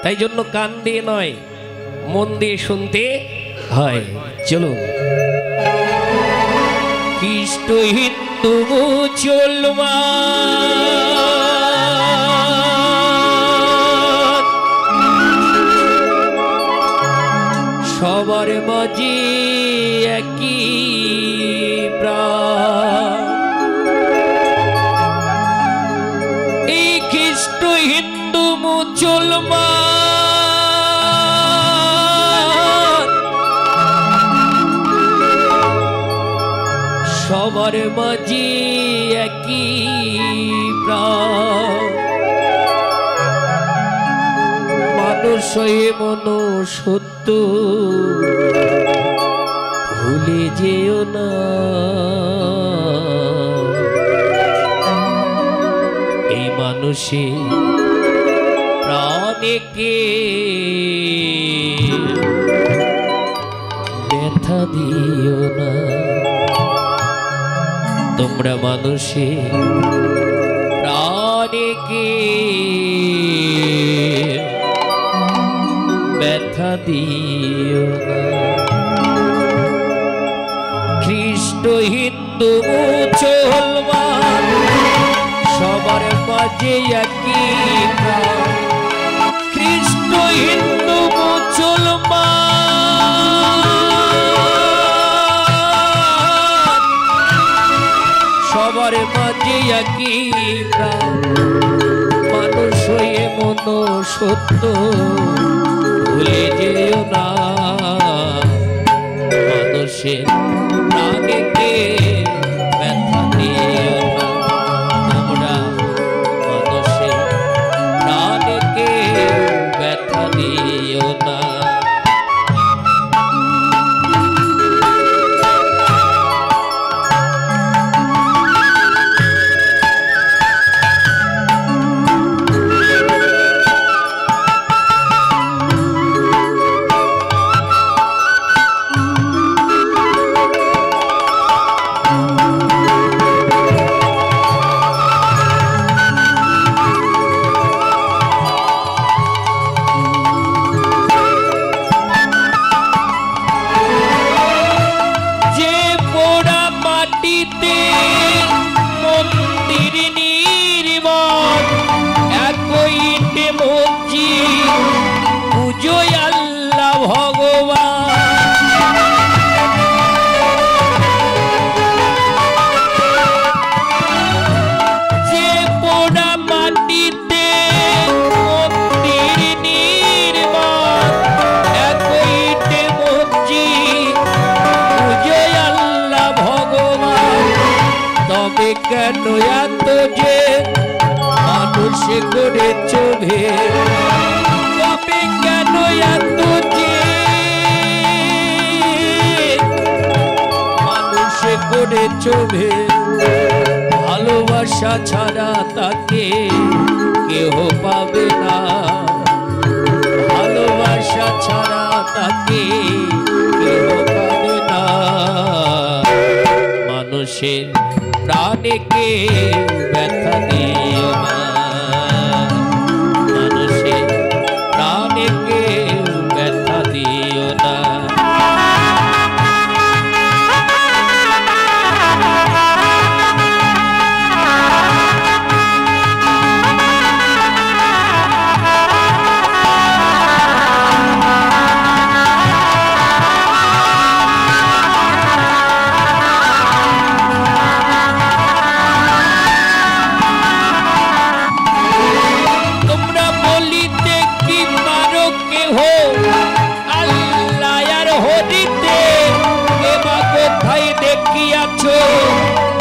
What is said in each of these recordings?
তাই জন্য কান দিয়ে নয়, মন দিয়ে শুনতে হয়। চলুন। খ্রিস্ট হিন্দু মুসলমান সবার মাঝে একই প্রাণ। এই খ্রিস্ট হিন্দু মুসলমান সবার মাঝে একই প্রাণ। মানুষ হয়ে মনুষ্যত্ব ভুলে যেও না। এই মানুষে প্রাণীকে ব্যথা দিও না। তোমরা মানুষে প্রাণীকে ব্যথা দিও না। খ্রিস্ট হিন্দু মুসলমান সবার মাঝে একই প্রাণ। খ্রিস্ট হিন্দু মুসলমান সবার মাঝে একই প্রাণ। মানুষ হয়ে মনুষ্যত্ব ভুলে যেও না। মানুষের প্রাণীকে ব্যথা দিও না। তোমরা মানুষের প্রাণীকে ব্যথা দিও না। মন্দির নির্মাণ একইটে মসজিদ পুজোয় আল্লাহ ভগবান। যে পোড়া মাটিতে মন্দির নির্মাণ একইটে মসজিদ পুজোয় আল্লাহ ভগবান। তবে কেন এত যে মানুষ করেছ ভেদ? তবে কেন এত যে মানুষ করেছ ভেদ? ভালোবাসা ছাড়া তাকে কেহ পাবে না। ভালোবাসা ছাড়া তাকে কেহ পাবে না। মানুষের প্রাণীকে ব্যথা দিও না। মানুষের প্রাণীকে ব্যথা দিও না।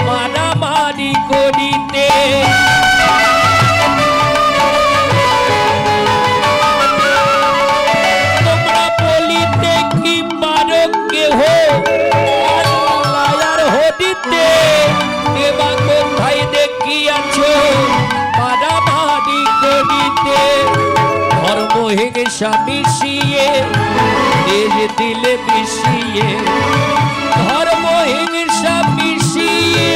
মারামারি করিতে তোমরা বলিতে কি পারো কেহ আল্লাহ হদিতে? এবার কোথায় দেখিয়াছ মারামারি করিতে? ধর্ম হিংসা মিশিয়ে দেশ দিলে মিশিয়ে। ধর্ম হিংসা মিশিয়ে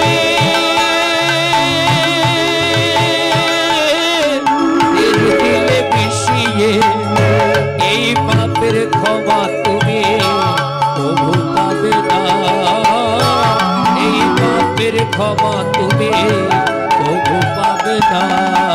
দেশ দিলে মিশিয়ে। ক্ষমা তুমি তবু পাবে না।